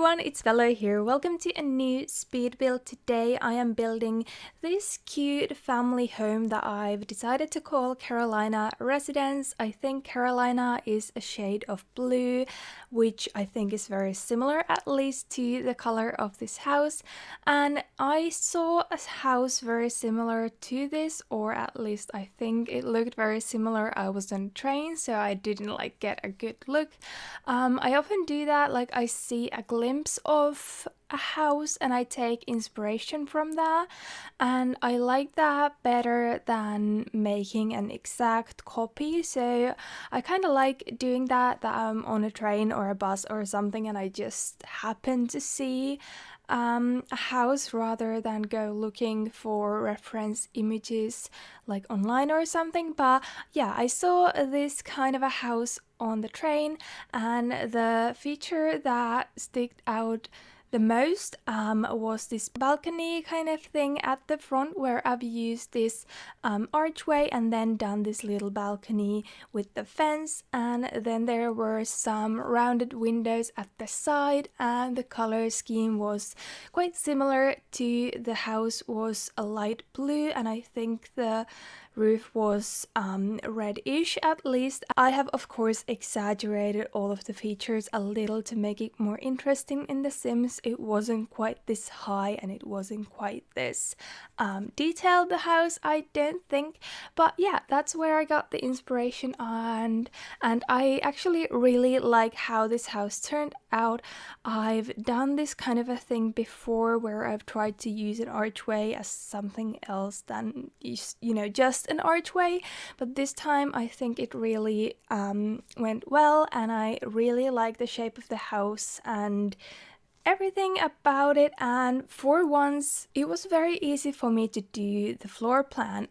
everyone, it's Velo here. Welcome to a new speed build. Today I am building this cute family home that I've decided to call Carolina Residence. I think Carolina is a shade of blue, which I think is very similar at least to the color of this house. And I saw a house very similar to this, or at least I think it looked very similar. I was on a train, so I didn't get a good look. I often do that, I see a glimpse of a house and I take inspiration from that, and I like that better than making an exact copy. So I kind of like doing that I'm on a train or a bus or something and I just happen to see a house rather than go looking for reference images online or something. But yeah, I saw this kind of a house on the train, and the feature that sticked out the most was this balcony kind of thing at the front, where I've used this archway and then done this little balcony with the fence, and then there were some rounded windows at the side, and the color scheme was quite similar to the house, was a light blue, and I think the roof was reddish at least. I have of course exaggerated all of the features a little to make it more interesting in The Sims. It wasn't quite this high and it wasn't quite this detailed, the house, I don't think. But yeah, that's where I got the inspiration, and I actually really like how this house turned out. I've done this kind of a thing before where I've tried to use an archway as something else than just an archway, but this time I think it really went well, and I really like the shape of the house and everything about it. And for once it was very easy for me to do the floor plan.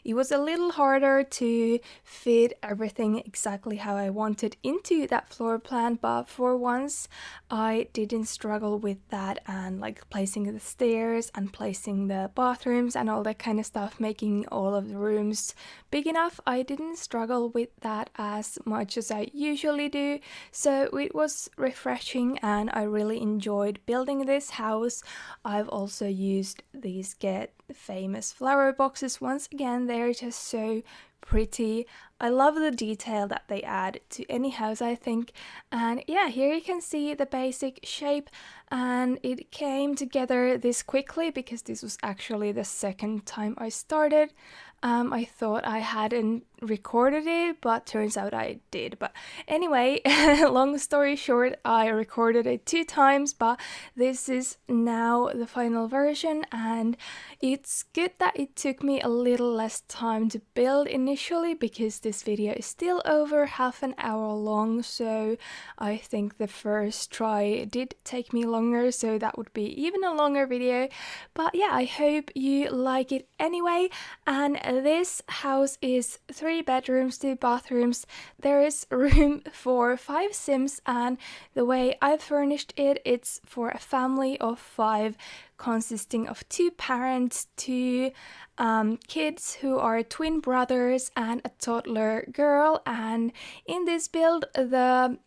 It was a little harder to fit everything exactly how I wanted into that floor plan, but for once I didn't struggle with that, and placing the stairs and placing the bathrooms and all that kind of stuff, making all of the rooms big enough. I didn't struggle with that as much as I usually do, so it was refreshing and I really enjoyed building this house. I've also used these Get Famous flower boxes. Once again, they're just so pretty. I love the detail that they add to any house, I think. And yeah, here you can see the basic shape, and it came together this quickly because this was actually the second time I started. I thought I hadn't recorded it, but turns out I did. But anyway, long story short, I recorded it 2 times, but this is now the final version, and it's good that it took me a little less time to build initially, because this video is still over half an hour long, so I think the first try did take me longer, so that would be even a longer video. But yeah, I hope you like it anyway. And this house is 3 bedrooms, 2 bathrooms. There is room for 5 Sims, and the way I've furnished it, it's for a family of 5 consisting of 2 parents, 2 kids who are twin brothers, and a toddler girl. And in this build, the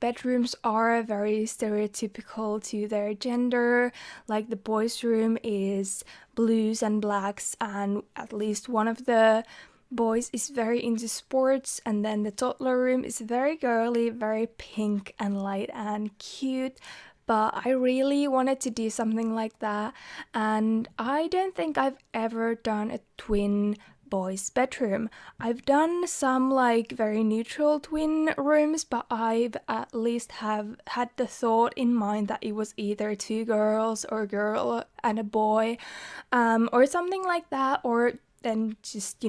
bedrooms are very stereotypical to their gender. The boys' room is blues and blacks, and at least one of the boys is very into sports, and then the toddler room is very girly, very pink and light and cute. But I really wanted to do something like that, and I don't think I've ever done a twin boys' bedroom. I've done some very neutral twin rooms, but I've at least have had the thought in mind that it was either 2 girls or a girl and a boy, or something like that, or then just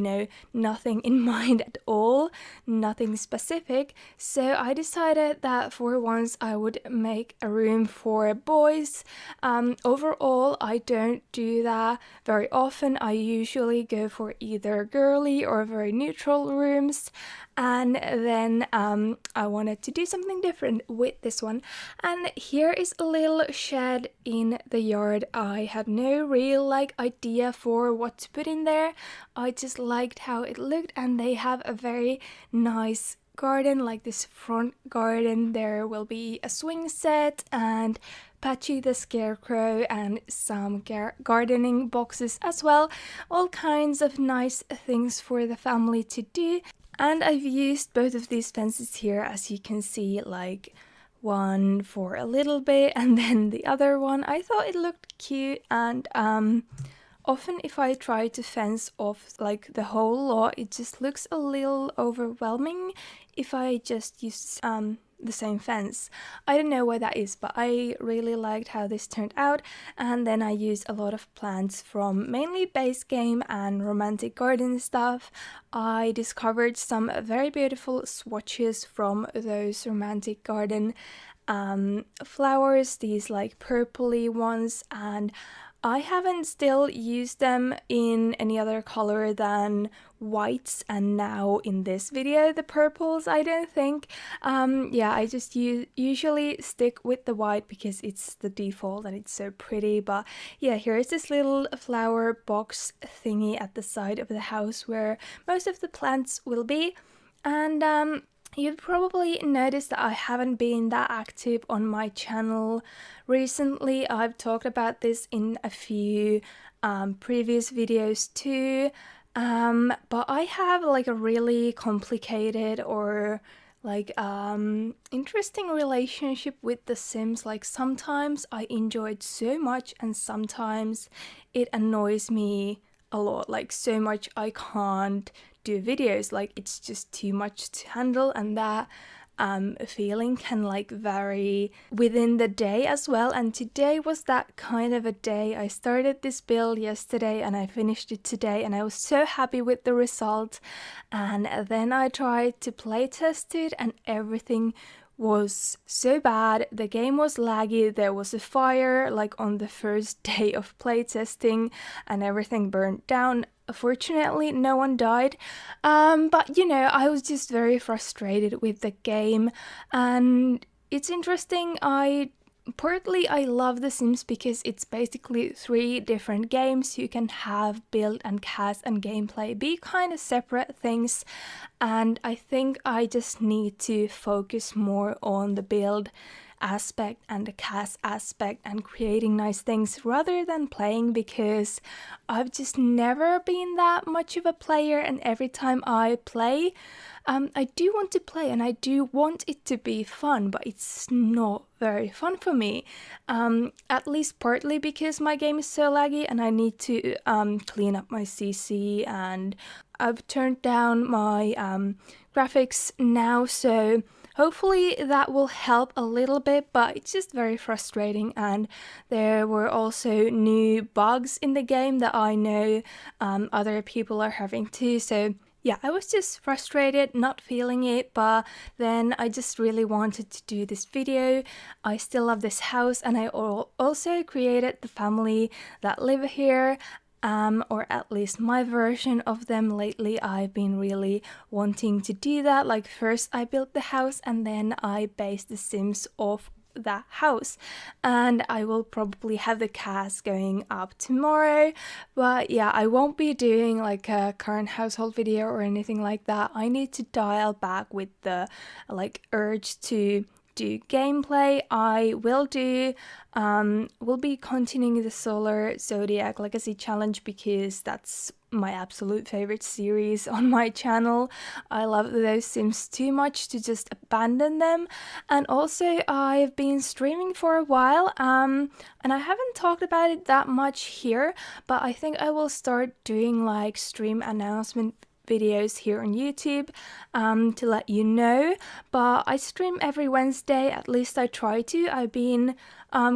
nothing in mind at all, nothing specific. So I decided that for once I would make a room for boys. Overall, I don't do that very often. I usually go for either girly or very neutral rooms, and then I wanted to do something different with this one. And here is a little shed in the yard. I had no real idea for what to put in there. I just liked how it looked, and they have a very nice garden, like this front garden. There will be a swing set and Patchy the Scarecrow and some gardening boxes as well. All kinds of nice things for the family to do. And I've used both of these fences here, as you can see, like one for a little bit and then the other one. I thought it looked cute, and often if I try to fence off like the whole lot, it just looks a little overwhelming if I just use the same fence. I don't know why that is, but I really liked how this turned out. And then I used a lot of plants from mainly base game and romantic garden stuff. I discovered some very beautiful swatches from those romantic garden flowers, these like purpley ones, and I haven't still used them in any other color than whites, and now in this video the purples, I don't think. Yeah, I just usually stick with the white because it's the default and it's so pretty. But yeah, here's this little flower box thingy at the side of the house where most of the plants will be. And you've probably noticed that I haven't been that active on my channel recently. I've talked about this in a few previous videos too, but I have like a really complicated or like interesting relationship with The Sims. Like sometimes I enjoy it so much and sometimes it annoys me a lot, like so much I can't do videos, like it's just too much to handle, and that feeling can like vary within the day as well. And today was that kind of a day. I started this build yesterday and I finished it today, and I was so happy with the result. And then I tried to play test it and everything was so bad. The game was laggy, there was a fire like on the first day of playtesting and everything burned down. Fortunately, no one died, but you know, I was just very frustrated with the game. And it's interesting, partly I love The Sims because it's basically 3 different games. You can have build and cast and gameplay be kind of separate things, and I think I just need to focus more on the build aspect and the cast aspect and creating nice things rather than playing, because I've just never been that much of a player, and every time I play, I do want to play and I do want it to be fun, but it's not very fun for me, at least partly because my game is so laggy and I need to clean up my CC, and I've turned down my graphics now, so hopefully that will help a little bit, but it's just very frustrating. And there were also new bugs in the game that I know other people are having too, so yeah, I was just frustrated, not feeling it, but then I just really wanted to do this video. I still love this house, and I also created the family that live here, or at least my version of them. Lately I've been really wanting to do that. Like first I built the house and then I based the Sims off that house, and I will probably have the cast going up tomorrow. But yeah, I won't be doing like a current household video or anything like that. I need to dial back with the like urge to do gameplay. I will be continuing the Solar Zodiac Legacy Challenge because that's my absolute favorite series on my channel. I love those Sims too much to just abandon them. And also I've been streaming for a while, and I haven't talked about it that much here, but I think I will start doing like stream announcement videos here on YouTube to let you know. But I stream every Wednesday, at least I try to. I've been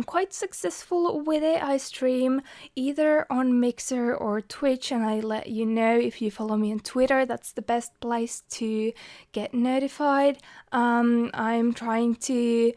quite successful with it. I stream either on Mixer or Twitch, and I let you know if you follow me on Twitter. That's the best place to get notified. I'm trying to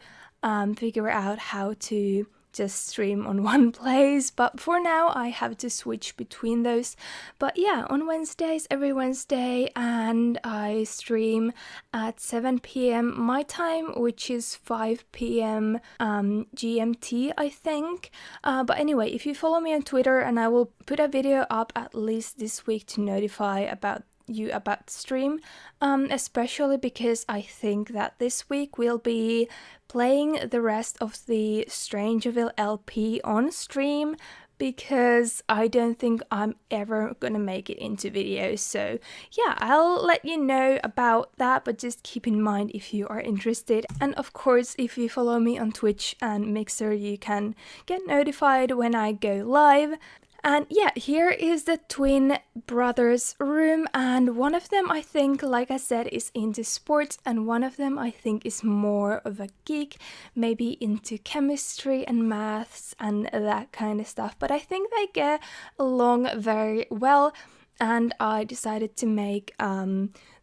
figure out how to just stream on one place, but for now I have to switch between those. But yeah, on Wednesdays, every Wednesday, and I stream at 7 p.m. my time, which is 5 p.m. GMT, I think. But anyway, if you follow me on Twitter, and I will put a video up at least this week to notify about you about the stream, especially because I think that this week we'll be playing the rest of the Strangerville LP on stream, because I don't think I'm ever gonna make it into videos. So yeah, I'll let you know about that, but just keep in mind if you are interested. And of course, if you follow me on Twitch and Mixer, you can get notified when I go live. And yeah, here is the twin brothers' room, and one of them I think, like I said, is into sports, and one of them I think is more of a geek, maybe into chemistry and maths and that kind of stuff. But I think they get along very well, and I decided to make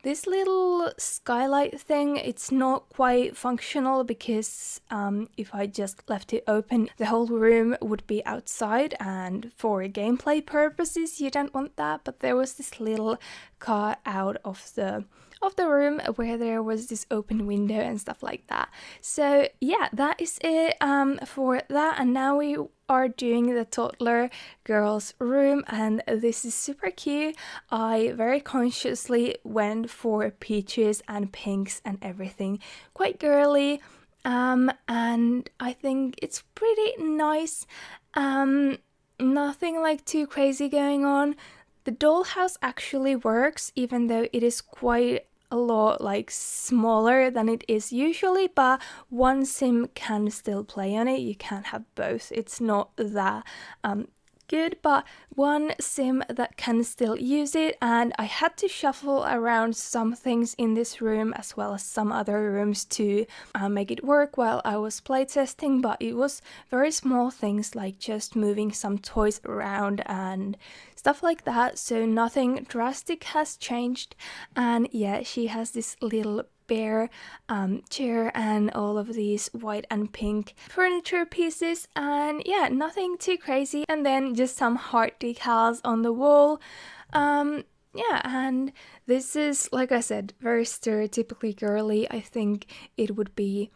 this little skylight thing. It's not quite functional because if I just left it open, the whole room would be outside, and for gameplay purposes you don't want that. But there was this little cut out of the room where there was this open window and stuff like that. So yeah, that is it for that. And now we are doing the toddler girls room, and this is super cute. I very consciously went for peaches and pinks and everything, quite girly, and I think it's pretty nice. Nothing like too crazy going on. The dollhouse actually works, even though it is quite a lot like smaller than it is usually, but one sim can still play on it. You can't have both. It's not that good, but one sim that can still use it. And I had to shuffle around some things in this room as well as some other rooms to make it work while I was playtesting, but it was very small things like just moving some toys around and stuff like that, so nothing drastic has changed. And yeah, she has this little bear chair and all of these white and pink furniture pieces, and yeah, nothing too crazy. And then just some heart decals on the wall. Yeah, and this is, like I said, very stereotypically girly. I think it would be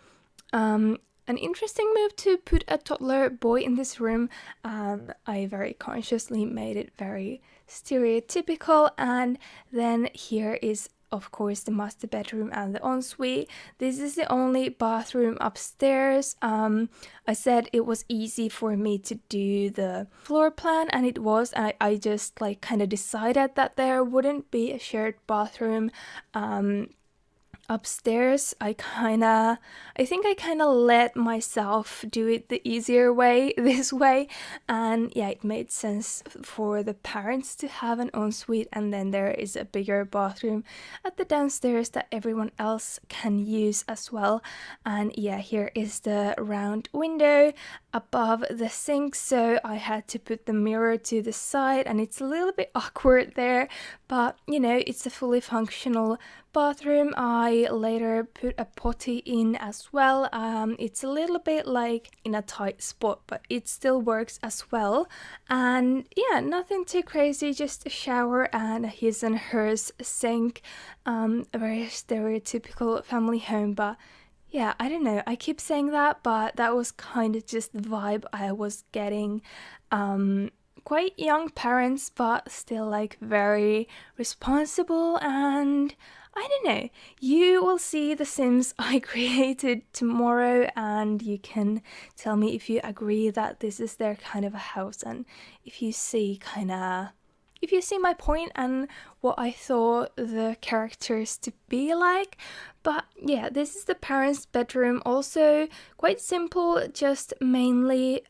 an interesting move to put a toddler boy in this room. I very consciously made it very stereotypical. And then here is, of course, the master bedroom and the ensuite. This is the only bathroom upstairs. I said it was easy for me to do the floor plan, and it was. And I just like kind of decided that there wouldn't be a shared bathroom upstairs. I think I kind of let myself do it the easier way, this way. And yeah, it made sense for the parents to have an ensuite, and then there is a bigger bathroom at the downstairs that everyone else can use as well. And yeah, here is the round window above the sink, so I had to put the mirror to the side, and it's a little bit awkward there, but you know, it's a fully functional bathroom. I later put a potty in as well. It's a little bit like in a tight spot, but it still works as well. And yeah, nothing too crazy, just a shower and a his and hers sink. A very stereotypical family home, but yeah, I don't know, I keep saying that, but that was kind of just the vibe I was getting. Quite young parents, but still like very responsible. And I don't know, you will see the Sims I created tomorrow, and you can tell me if you agree that this is their kind of a house, and if you see my point and what I thought the characters to be like. But yeah, this is the parents' bedroom, also quite simple, just mainly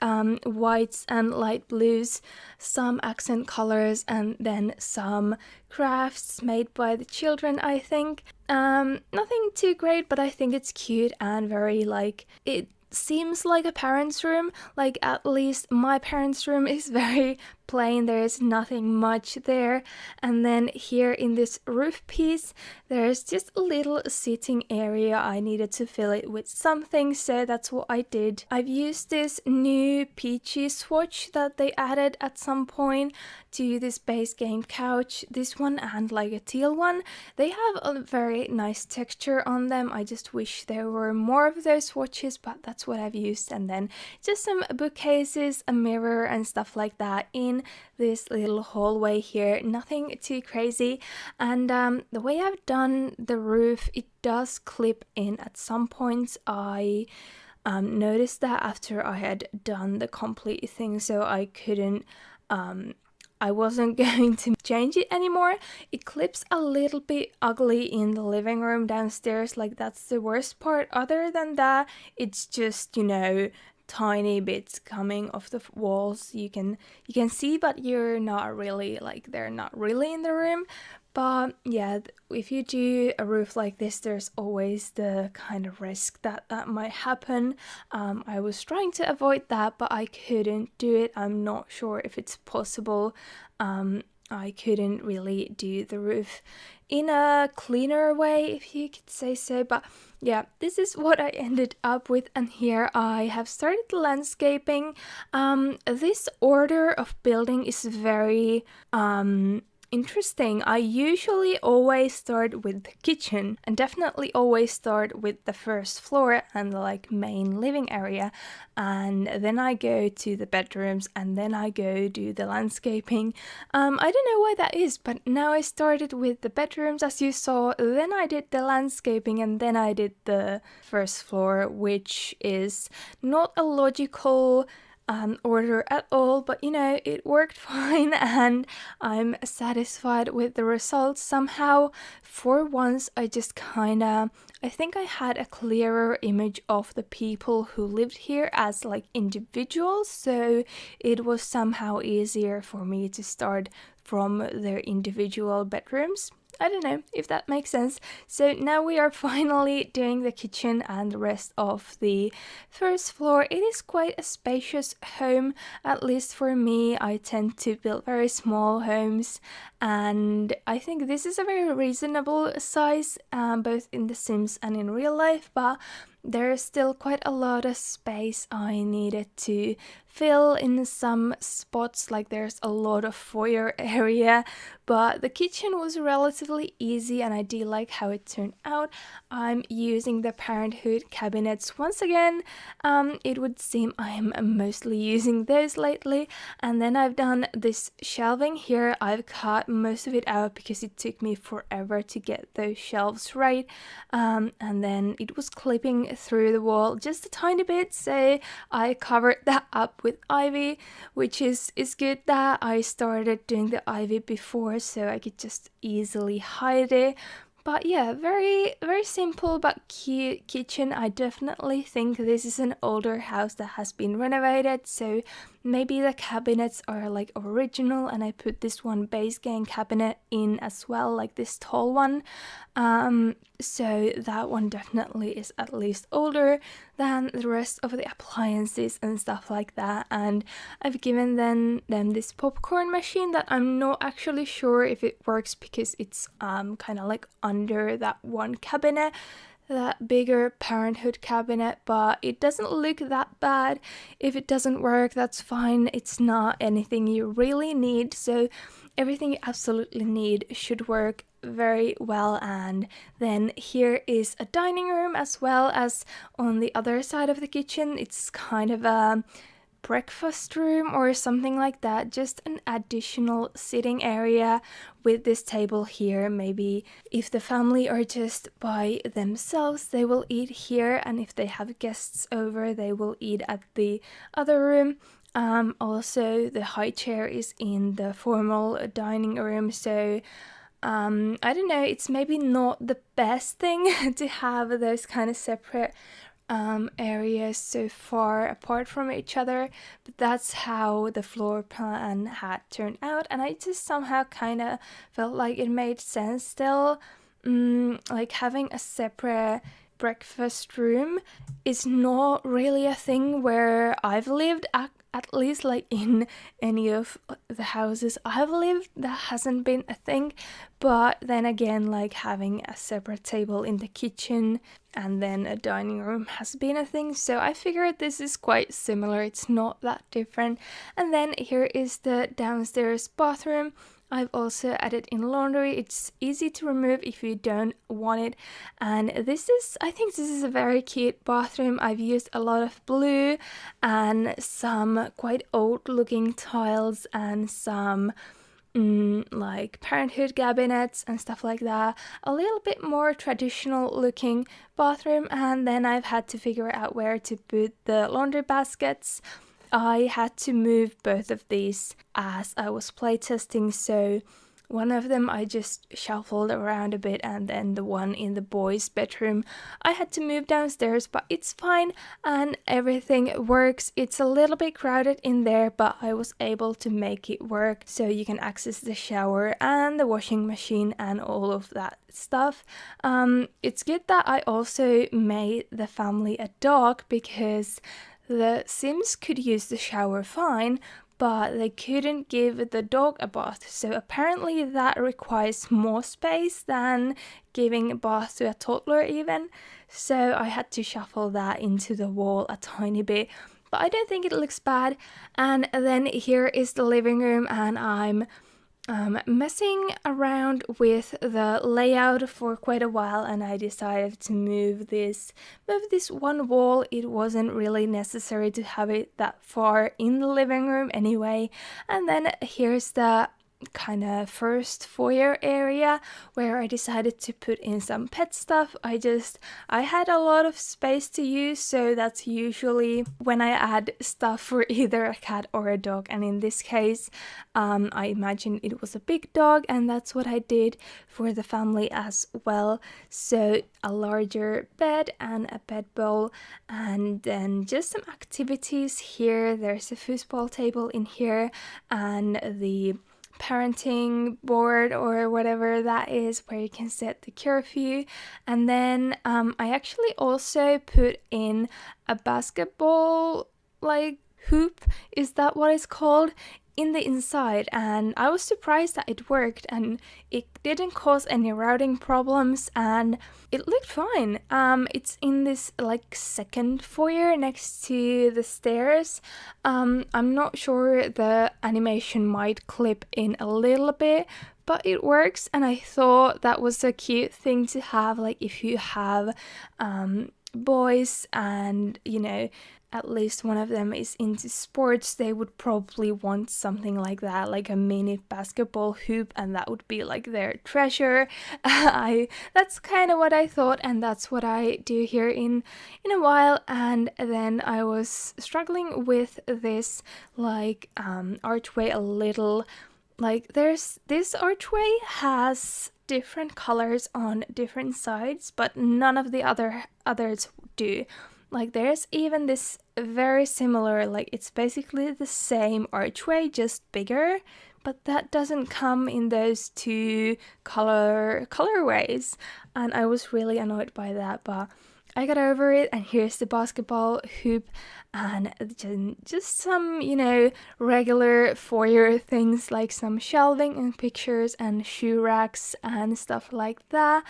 whites and light blues, some accent colors, and then some crafts made by the children, I think. Nothing too great, but I think it's cute and very like, it seems like a parent's room. Like, at least my parents' room is very plain, there is nothing much there. And then here in this roof piece, there's just a little sitting area. I needed to fill it with something, so that's what I did. I've used this new peachy swatch that they added at some point to this base game couch, this one and like a teal one. They have a very nice texture on them. I just wish there were more of those swatches, but that's that's what I've used, and then just some bookcases, a mirror and stuff like that in this little hallway here. Nothing too crazy. And the way I've done the roof, it does clip in at some points. I noticed that after I had done the complete thing, so I couldn't I wasn't going to change it anymore. It clips a little bit ugly in the living room downstairs, like that's the worst part. Other than that, it's just, you know, tiny bits coming off the walls. You can see, but you're not really, like, they're not really in the room. But yeah, if you do a roof like this, there's always the kind of risk that that might happen. I was trying to avoid that, but I couldn't do it. I'm not sure if it's possible. I couldn't really do the roof in a cleaner way, if you could say so. But yeah, this is what I ended up with, and here I have started the landscaping. This order of building is very interesting. I usually always start with the kitchen, and definitely always start with the first floor and the like main living area, and then I go to the bedrooms, and then I go do the landscaping. I don't know why that is, but now I started with the bedrooms, as you saw, then I did the landscaping, and then I did the first floor, which is not a logical order at all, but you know, it worked fine, and I'm satisfied with the results. Somehow, for once, I just I think I had a clearer image of the people who lived here as like individuals, so it was somehow easier for me to start from their individual bedrooms. I don't know if that makes sense. So now we are finally doing the kitchen and the rest of the first floor. It is quite a spacious home, at least for me. I tend to build very small homes, and I think this is a very reasonable size, both in The Sims and in real life, but there's still quite a lot of space I needed to fill in some spots, like there's a lot of foyer area, but the kitchen was relatively easy and I do like how it turned out. I'm using the Parenthood cabinets once again. It would seem I'm mostly using those lately, and then I've done this shelving here. I've cut most of it out because it took me forever to get those shelves right, and then it was clipping through the wall just a tiny bit, so I covered that up with ivy, which is good that I started doing the ivy before so I could just easily hide it. But yeah, very simple but cute kitchen. I definitely think this is an older house that has been renovated, so maybe the cabinets are like original, and I put this one base game cabinet in as well, like this tall one. So that one definitely is at least older than the rest of the appliances and stuff like that. And I've given them this popcorn machine that I'm not actually sure if it works because it's kind of like under that one cabinet, that bigger Parenthood cabinet, but it doesn't look that bad. If it doesn't work, that's fine. It's not anything you really need, so everything you absolutely need should work very well. And then here is a dining room, as well as on the other side of the kitchen. It's kind of a breakfast room or something like that, just an additional sitting area with this table here. Maybe if the family are just by themselves, they will eat here, and if they have guests over, they will eat at the other room. Also, the high chair is in the formal dining room, so I don't know, it's maybe not the best thing to have those kind of separate areas so far apart from each other, but that's how the floor plan had turned out, and I just somehow kind of felt like it made sense still. Like having a separate breakfast room is not really a thing where I've lived, at least like in any of the houses I've lived, that hasn't been a thing. But then again, like having a separate table in the kitchen and then a dining room has been a thing. So I figured this is quite similar. It's not that different. And then here is the downstairs bathroom. I've also added in laundry. It's easy to remove if you don't want it. And I think this is a very cute bathroom. I've used a lot of blue and some quite old looking tiles and some like parenthood cabinets and stuff like that. A little bit more traditional looking bathroom. And then I've had to figure out where to put the laundry baskets. I had to move both of these as I was playtesting, so one of them I just shuffled around a bit, and then the one in the boys' bedroom I had to move downstairs, but it's fine and everything works. It's a little bit crowded in there, but I was able to make it work so you can access the shower and the washing machine and all of that stuff. It's good that I also made the family a dog, because the Sims could use the shower fine, but they couldn't give the dog a bath. So apparently that requires more space than giving a bath to a toddler even. So I had to shuffle that into the wall a tiny bit, but I don't think it looks bad. And then here is the living room, and I'm messing around with the layout for quite a while, and I decided to move this one wall. It wasn't really necessary to have it that far in the living room anyway. And then here's the kind of first foyer area where I decided to put in some pet stuff. I had a lot of space to use, so that's usually when I add stuff for either a cat or a dog, and in this case I imagine it was a big dog, and that's what I did for the family as well. So a larger bed and a bed bowl, and then just some activities here. There's a foosball table in here and the parenting board or whatever that is, where you can set the curfew. And then I actually also put in a basketball like hoop, is that what it's called, in the inside, and I was surprised that it worked and it didn't cause any routing problems and it looked fine. It's in this like second foyer next to the stairs. I'm not sure, the animation might clip in a little bit, but it works, and I thought that was a cute thing to have, like if you have boys and at least one of them is into sports, they would probably want something like that, like a mini basketball hoop, and that would be like their treasure. That's kind of what I thought, and that's what I do here in a while. And then I was struggling with this like archway a little. Like this archway has different colors on different sides, but none of the others do. Like there's even this very similar, like it's basically the same archway, just bigger, but that doesn't come in those two colorways, and I was really annoyed by that, but I got over it. And here's the basketball hoop and just some, regular foyer things like some shelving and pictures and shoe racks and stuff like that.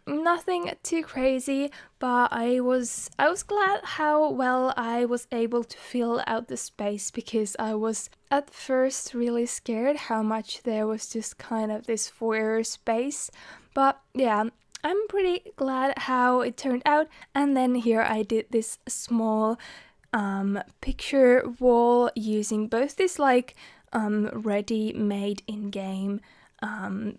Nothing too crazy, but I was glad how well I was able to fill out the space, because I was at first really scared how much there was just kind of this foyer space. But yeah, I'm pretty glad how it turned out. And then here I did this small picture wall using both this like ready-made in-game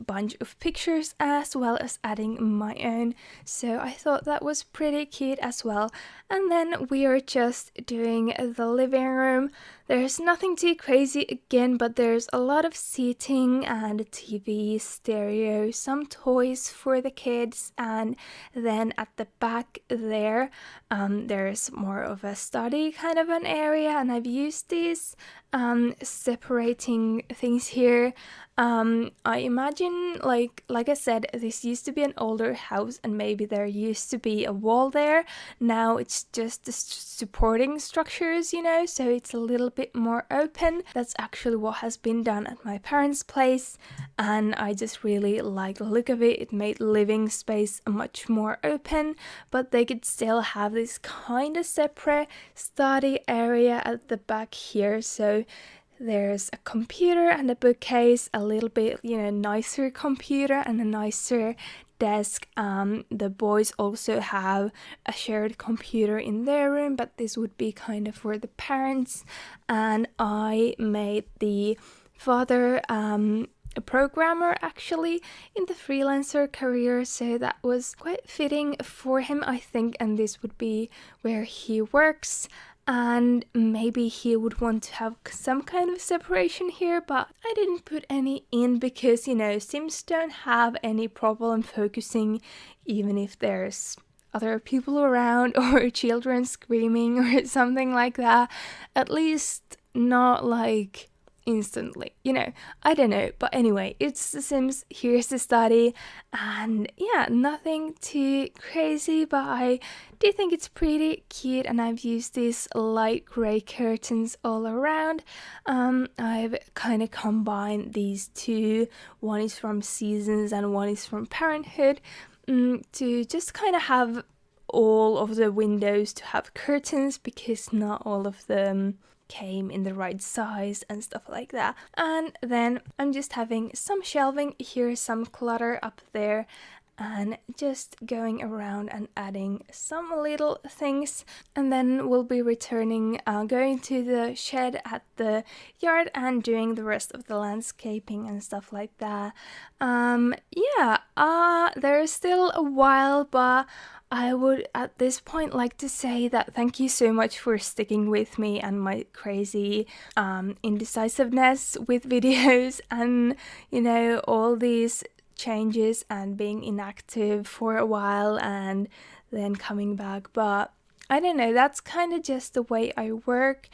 bunch of pictures, as well as adding my own. So I thought that was pretty cute as well. And then we are just doing the living room. There's nothing too crazy again, but there's a lot of seating and a TV, stereo, some toys for the kids, and then at the back there's more of a study kind of an area, and I've used these separating things here. I imagine, like I said, this used to be an older house and maybe there used to be a wall there. Now it's just the supporting structures, so it's a little bit more open. That's actually what has been done at my parents' place, and I just really like the look of it. It made living space much more open, but they could still have this kind of separate study area at the back here. So there's a computer and a bookcase, a little bit, nicer computer and a nicer desk. The boys also have a shared computer in their room, but this would be kind of for the parents. And I made the father a programmer actually in the freelancer career, so that was quite fitting for him, I think, and this would be where he works. And maybe he would want to have some kind of separation here, but I didn't put any in because, Sims don't have any problem focusing even if there's other people around or children screaming or something like that. At least not like instantly, I don't know. But anyway, it's The Sims, here's the study, and yeah, nothing too crazy, but I do think it's pretty cute, and I've used these light gray curtains all around. I've kind of combined these two, one is from Seasons and one is from Parenthood, to just kind of have all of the windows to have curtains, because not all of them came in the right size and stuff like that. And then I'm just having some shelving here, some clutter up there, and just going around and adding some little things. And then we'll be returning, going to the shed at the yard and doing the rest of the landscaping and stuff like that. There's still a while, but I would at this point like to say that thank you so much for sticking with me and my crazy indecisiveness with videos and, all these changes and being inactive for a while and then coming back. But I don't know, that's kind of just the way I work.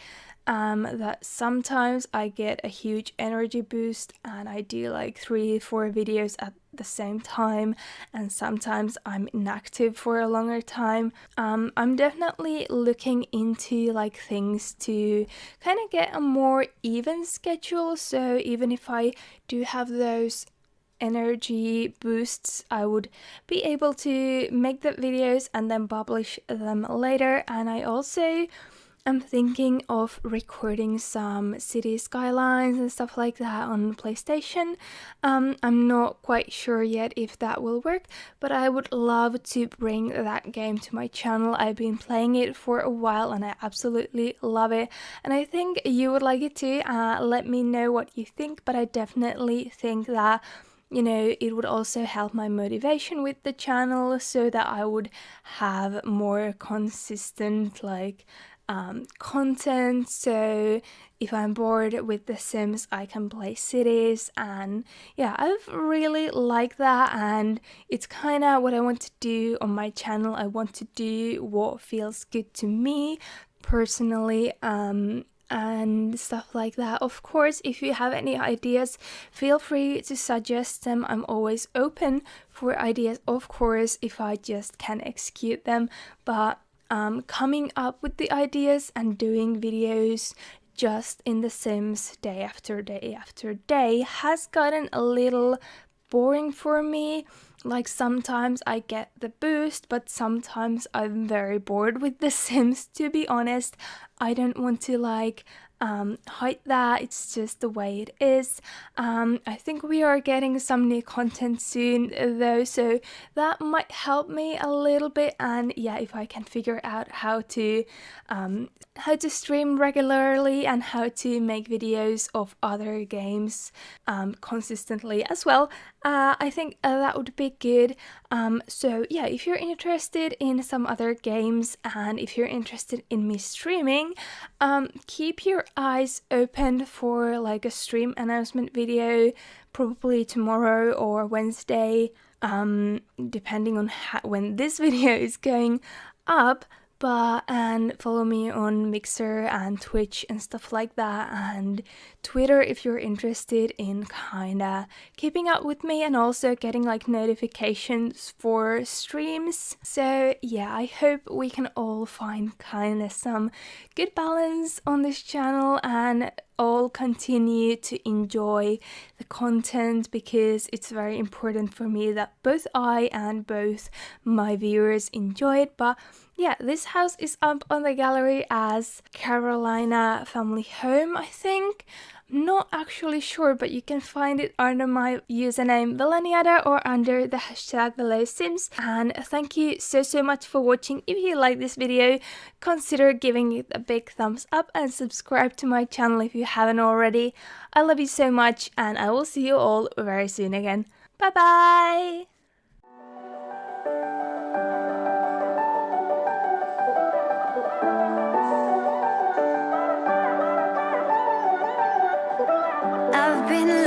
That sometimes I get a huge energy boost and I do like 3-4 videos at the same time, and sometimes I'm inactive for a longer time. I'm definitely looking into like things to kind of get a more even schedule, so even if I do have those energy boosts, I would be able to make the videos and then publish them later. And I also am thinking of recording some city skylines and stuff like that on PlayStation. I'm not quite sure yet if that will work, but I would love to bring that game to my channel. I've been playing it for a while and I absolutely love it, and I think you would like it too. Let me know what you think, but I definitely think that it would also help my motivation with the channel, so that I would have more consistent content. So if I'm bored with The Sims, I can play cities, and yeah, I've really liked that, and it's kind of what I want to do on my channel. I want to do what feels good to me personally, and stuff like that. Of course, if you have any ideas, feel free to suggest them. I'm always open for ideas, of course, if I just can execute them. But coming up with the ideas and doing videos just in The Sims day after day after day has gotten a little boring for me. Like sometimes I get the boost, but sometimes I'm very bored with The Sims, to be honest. I don't want to hide that. It's just the way it is. I think we are getting some new content soon though, so that might help me a little bit. And yeah, if I can figure out how to stream regularly and how to make videos of other games consistently as well, I think that would be good. So yeah, if you're interested in some other games and if you're interested in me streaming, keep your eyes open for like a stream announcement video, probably tomorrow or Wednesday, depending on when this video is going up. and follow me on Mixer and Twitch and stuff like that, and Twitter if you're interested in kinda keeping up with me and also getting like notifications for streams. So yeah, I hope we can all find kinda some good balance on this channel and all continue to enjoy the content, because it's very important for me that both I and both my viewers enjoy it. But yeah, this house is up on the gallery as Carolina Family Home, I think. Not actually sure, but you can find it under my username veloniada or under the hashtag velosims. And thank you so much for watching. If you like this video, consider giving it a big thumbs up and subscribe to my channel if you haven't already. I love you so much, and I will see you all very soon again. Bye bye! I've been